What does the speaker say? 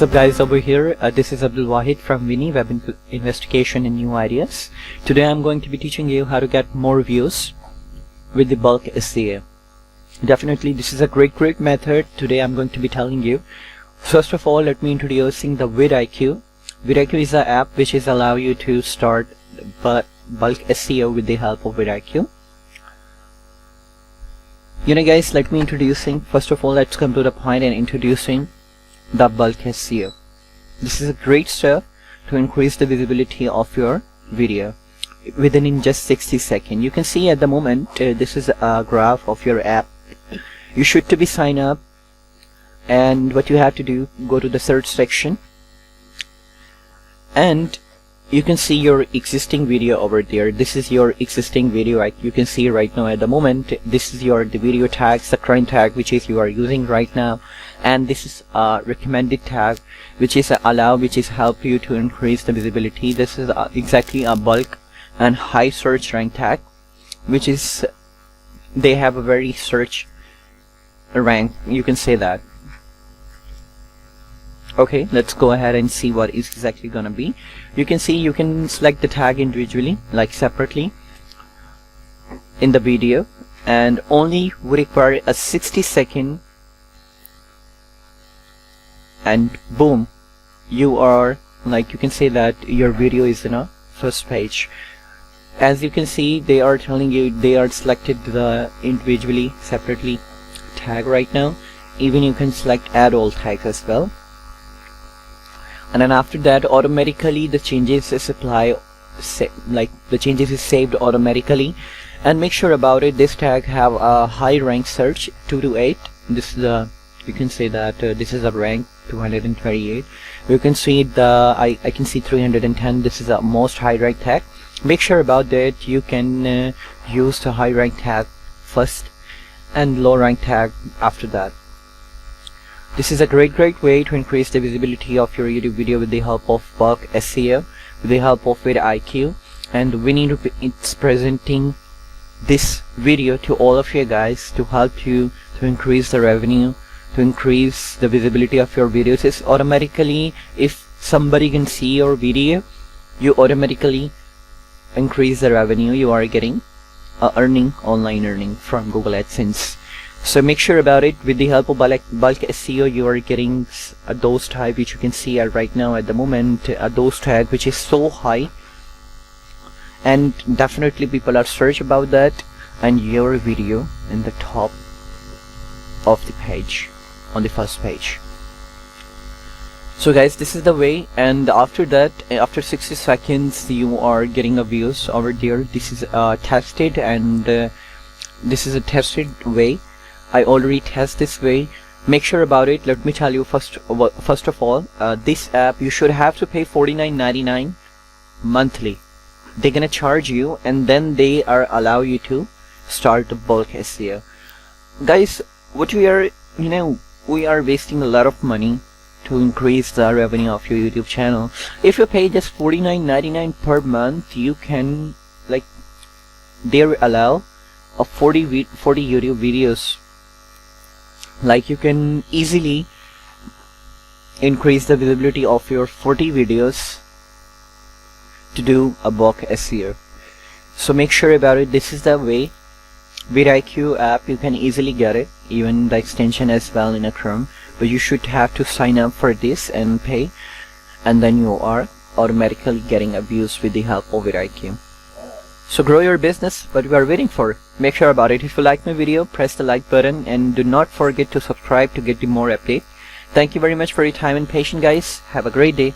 What's up guys, over here this is Abdul Wahid from Winnie Web Investigation and New Ideas. Today I'm going to be teaching you how to get more views with the bulk SEO. Definitely this is a great method. Today I'm going to be telling you. First of all, let me introducing the VidIQ. VidIQ is an app which is allow you to start bulk SEO with the help of VidIQ. You know guys, let me introducing. First of all, let's come to the point and introducing the bulk SEO. This is a great step to increase the visibility of your video within just 60 seconds. You can see at the moment this is a graph of your app. You should to be sign up, and what you have to do, go to the search section and you can see your existing video over there. This is your existing video, like you can see right now at the moment. This is the video tags, the current tag which is you are using right now, and this is a recommended tag which is help you to increase the visibility. This is exactly a bulk and high search rank tag, which is they have a very search rank, you can say that. Okay, let's go ahead and see what is exactly gonna be. You can see you can select the tag individually, like separately in the video, and only would require a 60-second, and boom, you are, like you can say that your video is in a first page. As you can see, they are telling you they are selected the individually separately tag right now. Even you can select add all tags as well. And then after that, automatically the changes is the changes is saved automatically. And make sure about it, this tag have a high rank search 2 to 8. This is the, you can say that this is a rank 228. You can see the I can see 310. This is a most high rank tag. Make sure about that you can use the high rank tag first and low rank tag after that. This is a great way to increase the visibility of your YouTube video with the help of bulk SEO, with the help of VidIQ. And we need to it's presenting this video to all of you guys to help you to increase the revenue, to increase the visibility of your videos. It's automatically, if somebody can see your video, you automatically increase the revenue. You are getting online earning from Google AdSense. So make sure about it. With the help of bulk SEO, you are getting those tag which you can see right now at the moment, those tag which is so high, and definitely people are search about that, and your video in the top of the page, on the first page. So guys, this is the way, and after that, after 60 seconds you are getting a views over there. This is tested, and this is a tested way. I already test this way. Make sure about it. Let me tell you first of all, this app you should have to pay $49.99 monthly. They're gonna charge you, and then they are allow you to start the bulk SEO. Guys, what we are, we are wasting a lot of money to increase the revenue of your YouTube channel. If you pay just $49.99 per month, you can, like, they allow a 40 YouTube videos. Like, you can easily increase the visibility of your 40 videos to do a bulk SEO. So make sure about it. This is the way. VidIQ app, you can easily get it, even the extension as well in a Chrome, but you should have to sign up for this and pay, and then you are automatically getting a views with the help of VidIQ. So grow your business. What we are waiting for? Make sure about it. If you like my video, press the like button, and do not forget to subscribe to get the more update. Thank you very much for your time and patience, guys. Have a great day.